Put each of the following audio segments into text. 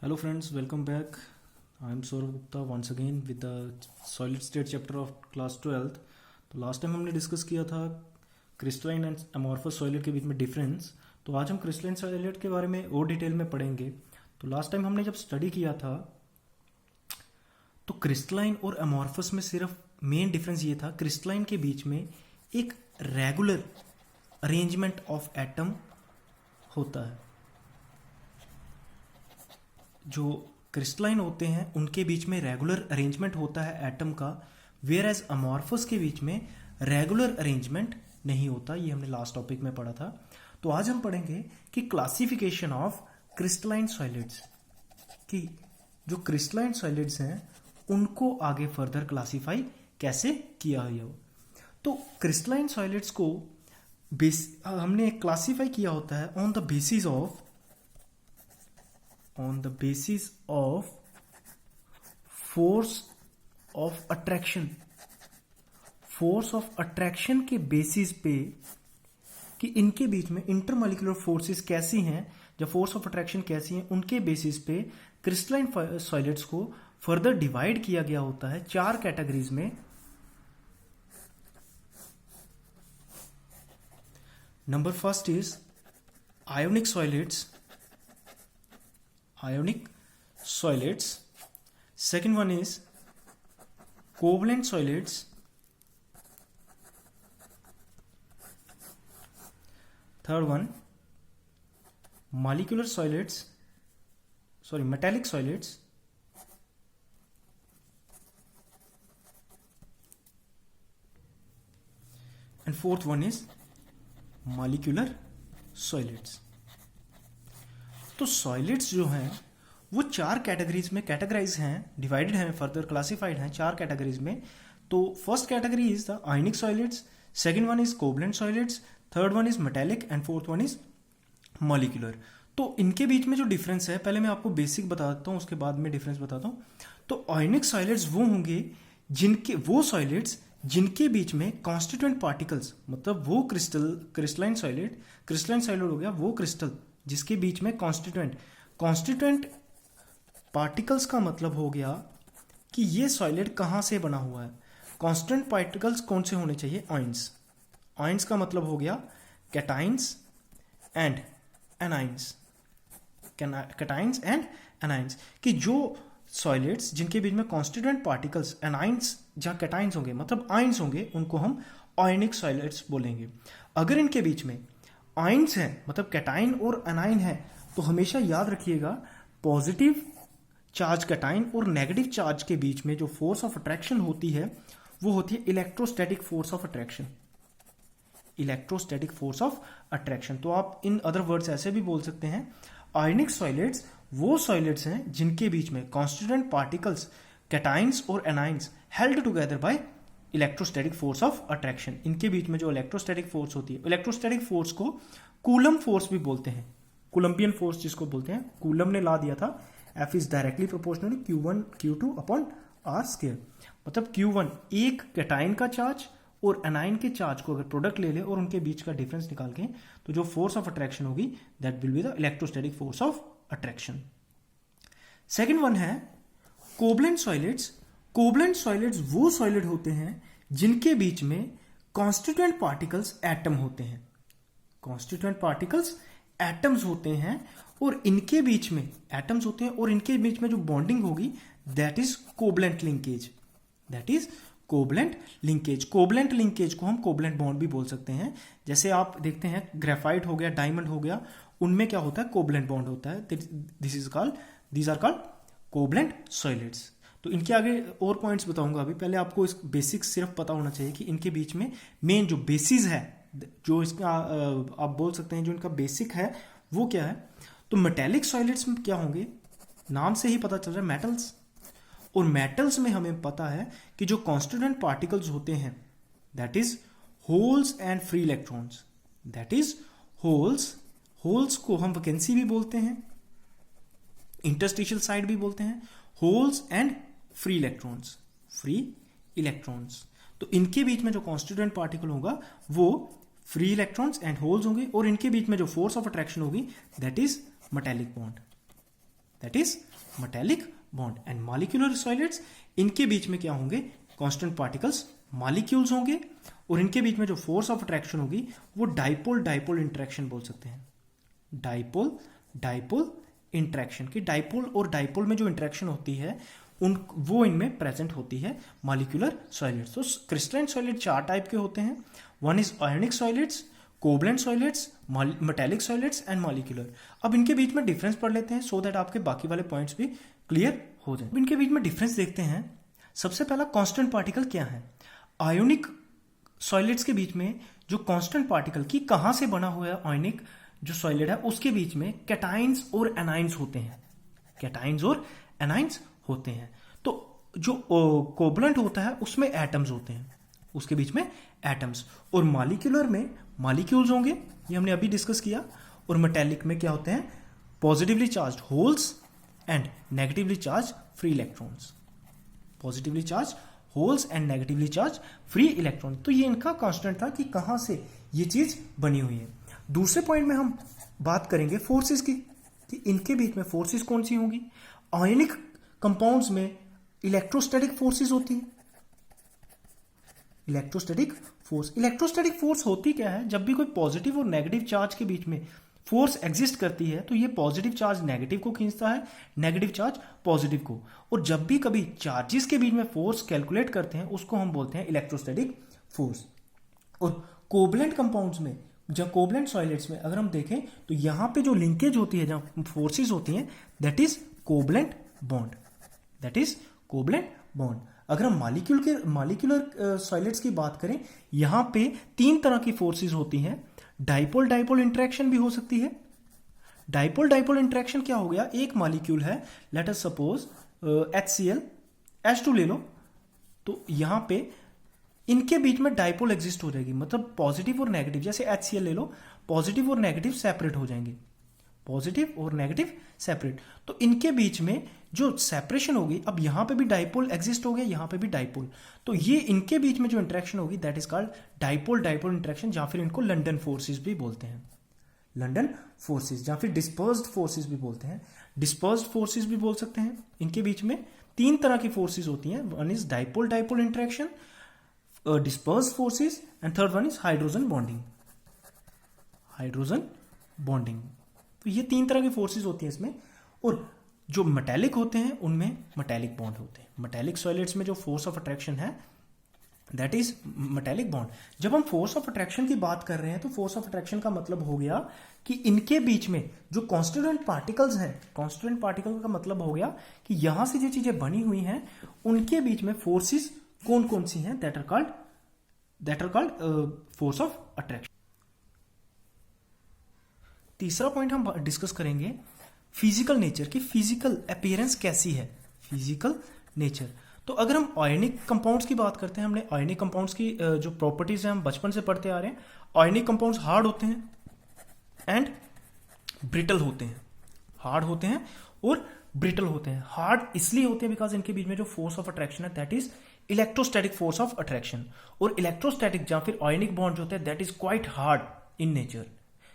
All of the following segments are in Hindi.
Hello friends, welcome back. I am Saurabh Gupta once again with the solid state chapter of class 12th. तो लास्ट टाइम हमने डिस्कस किया था क्रिस्टलाइन एंड अमॉर्फस सॉलिड के बीच में डिफरेंस। तो आज हम क्रिस्टलाइन सॉलिड के बारे में और डिटेल में पढ़ेंगे। तो लास्ट टाइम हमने जब स्टडी किया था तो क्रिस्टलाइन और अमॉर्फस में सिर्फ मेन डिफरेंस ये था, क्रिस्टलाइन के बीच में एक रेगुलर अरेंजमेंट ऑफ एटम होता है। जो क्रिस्टलाइन होते हैं उनके बीच में रेगुलर अरेंजमेंट होता है एटम का, वेयर एज अमॉर्फस के बीच में रेगुलर अरेंजमेंट नहीं होता। ये हमने लास्ट टॉपिक में पढ़ा था। तो आज हम पढ़ेंगे कि क्लासिफिकेशन ऑफ क्रिस्टलाइन सॉलिड्स, कि जो क्रिस्टलाइन सॉलिड्स हैं उनको आगे फर्दर क्लासिफाई कैसे किया गया हो। तो क्रिस्टलाइन सॉलिड्स को हमने क्लासिफाई किया होता है on the basis of force of attraction के बेसिस पे कि इनके बीच में इंटरमॉलिक्यूलर फोर्सेस कैसी हैं, जब फोर्स ऑफ अट्रैक्शन कैसी हैं, उनके बेसिस पे क्रिस्टलाइन सॉलिड्स को फर्दर डिवाइड किया गया होता है चार कैटेगरीज में। Number first is ionic solids. Second one is covalent solids. Third one metallic solids. And fourth one is molecular solids. तो सॉलिड्स जो हैं वो चार कैटेगरीज में कैटेगराइज हैं, डिवाइडेड हैं, फर्दर क्लासिफाइड हैं चार कैटेगरीज में। तो first category is the ionic solids, second one is covalent solids, third one is metallic and fourth one is molecular. तो इनके बीच में जो डिफरेंस है, पहले मैं आपको बेसिक बता देता हूँ, उसके बाद में डिफरेंस बताता हूँ। तो आयनिक सॉलिड्स वो होंगे जिनके बीच में कॉन्स्टिट्यूएंट पार्टिकल्स, मतलब वो क्रिस्टलाइन सॉलिड हो गया वो क्रिस्टल जिसके बीच में कॉन्स्टिट्यूएंट पार्टिकल्स का मतलब हो गया कि ये सॉलिड कहां से बना हुआ है। कॉन्स्टेंट पार्टिकल्स कौन से होने चाहिए? आयंस का मतलब हो गया कैटाइंस एंड एनाइंस, कि जो सॉलिड्स जिनके बीच में कॉन्स्टिट्यूएंट पार्टिकल्स एनाइंस जहां कैटाइंस होंगे मतलब आयंस होंगे, उनको हम आयनिक सॉलिड्स बोलेंगे। अगर इनके बीच में आयंस है मतलब कैटाइन और एनाइन है, तो हमेशा याद रखिएगा पॉजिटिव चार्ज कैटाइन और नेगेटिव चार्ज के बीच में जो फोर्स ऑफ अट्रैक्शन होती है वो होती है इलेक्ट्रोस्टैटिक फोर्स ऑफ अट्रैक्शन। तो आप इन अदर वर्ड्स ऐसे भी बोल सकते हैं, आयनिक सॉलिड्स वो सॉलिड्स हैं जिनके बीच में कॉन्स्टिट्यूएंट पार्टिकल्स कैटाइंस और anions held together by electrostatic force of attraction. इनके बीच में जो इलेक्ट्रोस्टैटिक फोर्स होती है, इलेक्ट्रोस्टैटिक फोर्स को कूलम फोर्स भी बोलते हैं, कोलंबियन फोर्स जिसको बोलते हैं। कूलम ने ला दिया था F is directly proportional Q1 Q2 upon R square, मतलब Q1 एक कैटाइन का चार्ज और एनाइन के चार्ज को अगर प्रोडक्ट ले ले और उनके बीच का डिफरेंस निकाल के, तो जो फोर्स ऑफ अट्रैक्शन होगी that will be the electrostatic force of attraction. Second one है कोवलेंट सॉलिड्स वो सॉलिड होते हैं जिनके बीच में कॉन्स्टिट्यूएंट पार्टिकल्स एटम होते हैं, एटम्स होते हैं और इनके बीच में एटम्स होते हैं और इनके बीच में जो बॉन्डिंग होगी that is covalent linkage. Covalent linkage को हम कोवलेंट बॉन्ड भी बोल सकते हैं। जैसे आप देखते हैं ग्रेफाइट हो गया, डायमंड हो गया, उनमें क्या होता है? कोवलेंट बॉन्ड होता है। These are called covalent solids. तो इनके आगे और पॉइंट्स बताऊंगा अभी, पहले आपको इस बेसिक सिर्फ पता होना चाहिए कि इनके बीच में मेन जो बेसिस है, जो इसका आप बोल सकते हैं जो इनका बेसिक है वो क्या है। तो मेटालिक सॉलिड्स में क्या होंगे, नाम से ही पता चल रहा है मेटल्स, और मेटल्स में हमें पता है कि जो कॉन्स्टिट्यूएंट पार्टिकल्स होते हैं that is holes and free electrons, that is holes को हम वैकेंसी भी बोलते हैं, इंटरस्टिशियल साइड भी बोलते हैं, होल्स एंड फ्री इलेक्ट्रॉन्स। तो इनके बीच में जो कॉन्स्टिट्यूएंट पार्टिकल होगा वो फ्री इलेक्ट्रॉन्स एंड होल्स होंगे, और इनके बीच में जो फोर्स ऑफ अट्रैक्शन होगी that is metallic metallic bond. And molecular solids, इनके बीच में क्या होंगे, कांस्टेंट पार्टिकल्स मॉलिक्यूल्स होंगे, और इनके बीच में जो फोर्स ऑफ अट्रैक्शन होगी वो डाइपोल डाइपोल इंटरेक्शन बोल सकते हैं। डाइपोल डाइपोल इंटरेक्शन, की डाइपोल और डाइपोल में जो इंटरेक्शन होती है वो इनमें प्रेजेंट होती है मॉलिक्यूलर सॉलिड्स। तो क्रिस्टलाइन सॉलिड 4 टाइप के होते हैं। One is ionic solids, covalent solids, metallic solids and molecular. अब इनके बीच में डिफरेंस पढ़ लेते हैं सो दैट आपके बाकी वाले पॉइंट्स भी क्लियर हो जाए। इनके बीच में डिफरेंस देखते हैं। सबसे पहला कांस्टेंट पार्टिकल क्या है। आयोनिक सॉलिड्स के बीच में जो कांस्टेंट पार्टिकल की कहां से बना हुआ है आयोनिक जो सॉलिड है, उसके बीच में कैटाइंस और एनाइंस होते हैं। कैटाइंस और एनाइंस होते हैं। तो जो कोवलेंट होता है उसमें एटम्स होते हैं, उसके बीच में एटम्स। और मॉलिक्यूलर में मॉलिक्यूल्स होंगे, ये हमने अभी डिस्कस किया। और मेटेलिक में क्या होते हैं, positively charged holes and negatively charge free electrons. Positively charge holes and negatively charge free electron. तो ये इनका कांस्टेंट था कि कहां से ये चीज बनी हुई है। दूसरे पॉइंट में हम बात करेंगे फोर्सेस की, कि इनके बीच में फोर्सेस कौन सी होंगी। आयोनिक कंपाउंड्स में इलेक्ट्रोस्टैटिक फोर्सेस होती हैं। इलेक्ट्रोस्टैटिक फोर्स होती क्या है, जब भी कोई पॉजिटिव और नेगेटिव चार्ज के बीच में फोर्स एग्जिस्ट करती है तो ये पॉजिटिव चार्ज नेगेटिव को खींचता है, नेगेटिव चार्ज पॉजिटिव को। और जब भी कभी चार्जेस के बीच में फोर्स कैलकुलेट करते हैं उसको हम बोलते हैं इलेक्ट्रोस्टैटिक फोर्स। और कोवलेंट कंपाउंड्स में, जब कोवलेंट सॉलिड्स में अगर हम देखें तो यहां पे जो लिंकेज होती है, जहां फोर्सेस होती हैं, that is covalent bond. That is covalent bond. अगर हम मॉलिक्यूलर सॉलिड्स की बात करें, यहां पे 3 तरह की फोर्सेस होती हैं। डाइपोल डाइपोल इंटरेक्शन भी हो सकती है। डाइपोल डाइपोल इंटरेक्शन क्या हो गया, एक मॉलिक्यूल है, let us suppose HCl, H2 ले लो, तो यहां पे इनके बीच में डाइपोल एग्जिस्ट हो जाएगी, मतलब पॉजिटिव और नेगेटिव। जैसे HCl ले लो, पॉजिटिव और नेगेटिव सेपरेट हो जाएंगे, पॉजिटिव और नेगेटिव सेपरेट। तो इनके बीच में जो सेपरेशन होगी, अब यहां पे भी डाइपोल एग्जिस्ट हो गया, यहां पे भी डाइपोल, तो ये इनके बीच में जो इंटरेक्शन होगी that is called dipole dipole interaction, या फिर इनको लंडन फोर्सेस भी बोलते हैं। लंडन फोर्सेस या फिर डिस्पर्स्ड फोर्सेस भी बोलते हैं। डिस्पर्स्ड फोर्सेस भी बोल सकते हैं। इनके बीच में 3 तरह की फोर्सेस होती हैं। One is dipole dipole interaction, dispersed forces, and third one is hydrogen bonding. Hydrogen bonding, तो ये 3 तरह की फोर्सेस होती हैं इसमें। और जो मेटेलिक होते हैं उनमें मेटेलिक बॉन्ड होते हैं। मेटेलिक सॉलिड्स में जो फोर्स ऑफ अट्रैक्शन है दैट इज मेटेलिक बॉन्ड। जब हम फोर्स ऑफ अट्रैक्शन की बात कर रहे हैं तो फोर्स ऑफ अट्रैक्शन का मतलब हो गया कि इनके बीच में जो कॉन्स्टिट्यूएंट पार्टिकल्स हैं, कॉन्स्टिट्यूएंट पार्टिकल का मतलब हो गया कि यहां से जो चीजें बनी हुई हैं उनके बीच में फोर्सेस कौन कौन सी हैं, that are called force of attraction. तीसरा पॉइंट हम डिस्कस करेंगे फिजिकल नेचर की। फिजिकल अपीयरेंस कैसी है, फिजिकल नेचर। तो अगर हम आयोनिक कंपाउंड्स की बात करते हैं, हमने आयोनिक कंपाउंड्स की जो प्रॉपर्टीज हैं हम बचपन से पढ़ते आ रहे हैं। आयोनिक कंपाउंड्स हार्ड होते हैं एंड ब्रिटल होते हैं। हार्ड होते हैं और ब्रिटल होते हैं। हार्ड इसलिए होते हैं बिकॉज इनके बीच में जो फोर्स ऑफ अट्रैक्शन है that is electrostatic force of attraction. और इलेक्ट्रोस्टैटिक या फिर आयोनिक बॉन्ड जो होते हैं that is quite hard in nature,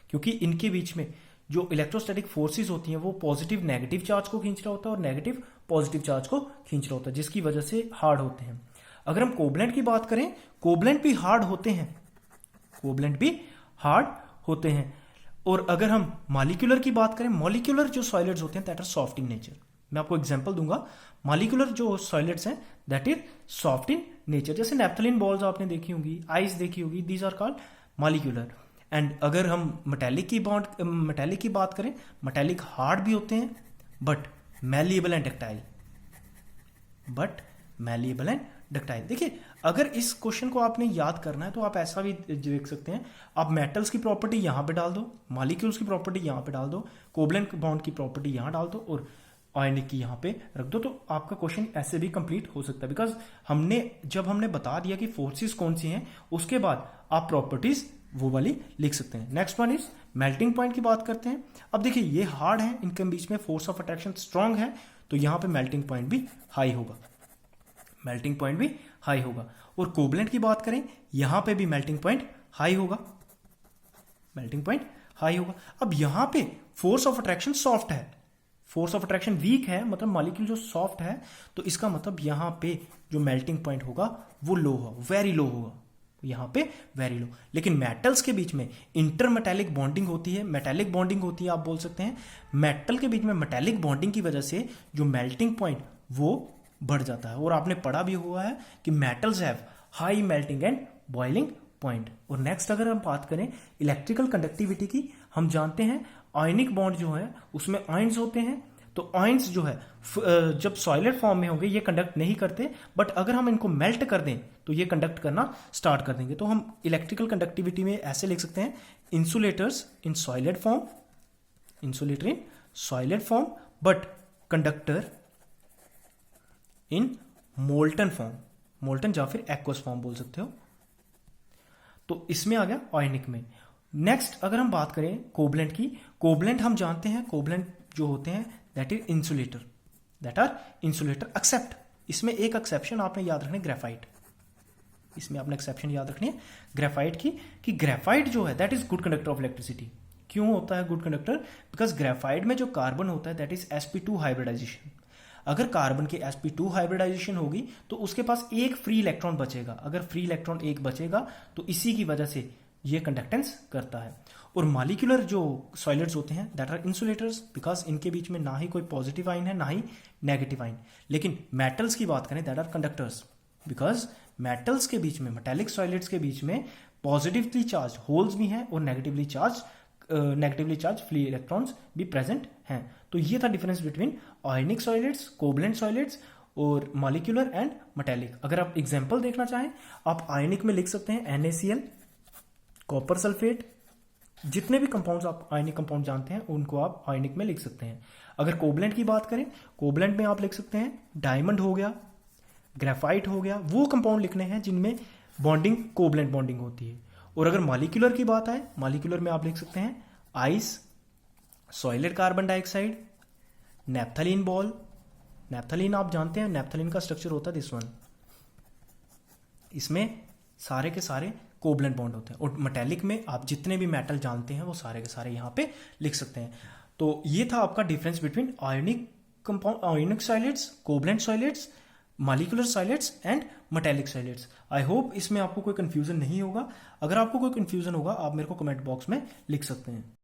क्योंकि इनके बीच में जो इलेक्ट्रोस्टैटिक फोर्सेस होती हैं वो पॉजिटिव नेगेटिव चार्ज को खींच रहा होता है और नेगेटिव पॉजिटिव चार्ज को खींच रहा होता है, जिसकी वजह से हार्ड होते हैं। अगर हम कोवलेंट की बात करें, कोवलेंट भी हार्ड होते हैं, कोवलेंट भी हार्ड होते हैं। और अगर हम मॉलिक्यूलर की बात करें, मॉलिक्यूलर जो सॉलिड्स होते हैं that are soft in nature. मैं आपको एग्जांपल दूंगा, मॉलिक्यूलर जो सॉलिड्स हैं that is soft in nature. जैसे नेफ्थलीन बॉल्स आपने देखी होंगी, आइस देखी होगी, these are called molecular. And अगर हम मेटेलिक की बात करें, मेटेलिक हार्ड भी होते हैं बट मैलिएबल एंड डक्टाइल। देखिए, अगर इस क्वेश्चन को आपने याद करना है तो आप ऐसा भी देख सकते हैं, आप मेटल्स की प्रॉपर्टी यहां पे डाल दो, मॉलिक्यूल्स की प्रॉपर्टी यहां पे डाल दो, कोवलेंट बॉन्ड की प्रॉपर्टी यहां डाल दो और आयोनिक की यहां पे रख दो, तो आपका क्वेश्चन ऐसे भी कंप्लीट हो सकता है। बिकॉज जब हमने बता दिया कि फोर्सेस कौन सी हैं, उसके बाद आप प्रॉपर्टीज वो वाली लिख सकते हैं। Next one is melting point की बात करते हैं। अब देखिए, ये हार्ड है, इनके बीच में फोर्स ऑफ अट्रैक्शन स्ट्रांग है, तो यहां पे मेल्टिंग पॉइंट भी हाई होगा, मेल्टिंग पॉइंट भी हाई होगा। और कोवलेंट की बात करें, यहां पे भी मेल्टिंग पॉइंट हाई होगा, मेल्टिंग पॉइंट हाई होगा। अब यहां पे फोर्स ऑफ अट्रैक्शन सॉफ्ट है, फोर्स ऑफ अट्रैक्शन वीक है, मतलब मॉलिक्यूल जो सॉफ्ट है, तो इसका मतलब यहाँ पे जो मेल्टिंग पॉइंट होगा वो लो होगा, वेरी लो होगा, यहाँ पे वेरी लो। लेकिन मेटल्स के बीच में इंटरमेटेलिक बॉन्डिंग होती है, मेटेलिक बॉन्डिंग होती है, आप बोल सकते हैं। मेटल के बीच में मेटेलिक बॉन्डिंग की वजह से जो मेल्टिंग पॉइंट वो बढ़ जाता है। और आपने पढ़ा भी हुआ है कि metals have high melting and boiling point. और नेक्स्ट अगर हम बात करें इलेक्ट्रिकल कंडक्टिविटी की, हम जानते हैं आयनिक बॉन्ड जो है उसमें आयंस होते हैं। तो आयंस जो है जब सॉलिड फॉर्म में होंगे ये कंडक्ट नहीं करते, बट अगर हम इनको मेल्ट कर दें तो ये कंडक्ट करना स्टार्ट कर देंगे। तो हम इलेक्ट्रिकल कंडक्टिविटी में ऐसे लिख सकते हैं, insulators in solid form, insulator in solid form, but conductor in molten form, molten या फिर एक्वस फॉर्म बोल सकते हो। तो इसमें आ गया आयनिक में। नेक्स्ट अगर हम बात करें कोवलेंट की, कोवलेंट हम जानते हैं कोवलेंट जो होते हैं that is insulator, that are insulator except, इसमें एक एक्सेप्शन आपने याद रखनी है, ग्रेफाइट। इसमें आपने एक्सेप्शन याद रखनी है ग्रेफाइट की, कि ग्रेफाइट जो है that is good conductor of electricity. क्यों होता है गुड कंडक्टर? बिकॉज ग्रेफाइट में जो कार्बन होता है दैट इज sp2 हाइब्रिडाइजेशन। अगर कार्बन की sp2 हाइब्रिडाइजेशन होगी तो उसके पास एक फ्री इलेक्ट्रॉन बचेगा। अगर फ्री इलेक्ट्रॉन एक बचेगा तो इसी की वजह से ये कंडक्टेंस करता है। और मॉलिक्यूलर जो सॉलिड्स होते हैं दैट आर इंसुलेटर्स, बिकॉज इनके बीच में ना ही कोई पॉजिटिव आइन है ना ही नेगेटिव आइन। लेकिन मेटल्स की बात करें that are conductors, because metals के बीच में, मेटेलिक सॉलिड्स के बीच में पॉजिटिवली चार्ज होल्स भी हैं और नेगेटिवली चार्ज फ्री इलेक्ट्रॉन्स भी प्रेजेंट हैं। तो ये था डिफरेंस बिटवीन आयनिक सॉलिड्स, कोवलेंट सॉलिड्स और मॉलिक्यूलर एंड मेटेलिक। अगर आप एग्जांपल देखना चाहें, आप आयनिक में लिख सकते हैं NaCl, कॉपर सल्फेट, जितने भी कंपाउंड्स आप आयनिक कंपाउंड जानते हैं उनको आप आयनिक में लिख सकते हैं। अगर कोवलेंट की बात करें, कोवलेंट में आप लिख सकते हैं डायमंड हो गया, ग्रेफाइट हो गया, वो कंपाउंड लिखने हैं जिनमें बॉन्डिंग कोवलेंट बॉन्डिंग होती है। और अगर मॉलिक्यूलर की बात आए, मॉलिक्यूलर में आप लिख सकते हैं ice, solid carbon dioxide, naphthalene ball. Naphthalene आप जानते हैं, नेप्थलीन का स्ट्रक्चर होता है दिस वन। इसमें सारे के सारे कोवलेंट बॉन्ड होते हैं। और मेटेलिक में आप जितने भी मेटल जानते हैं वो सारे के सारे यहाँ पे लिख सकते हैं। तो ये था आपका difference between ionic compound, ionic solids, covalent solids, molecular solids and metallic solids. I hope इसमें आपको कोई कंफ्यूजन नहीं होगा। अगर आपको कोई कंफ्यूजन होगा आप मेरे को कमेंट बॉक्स में लिख सकते हैं।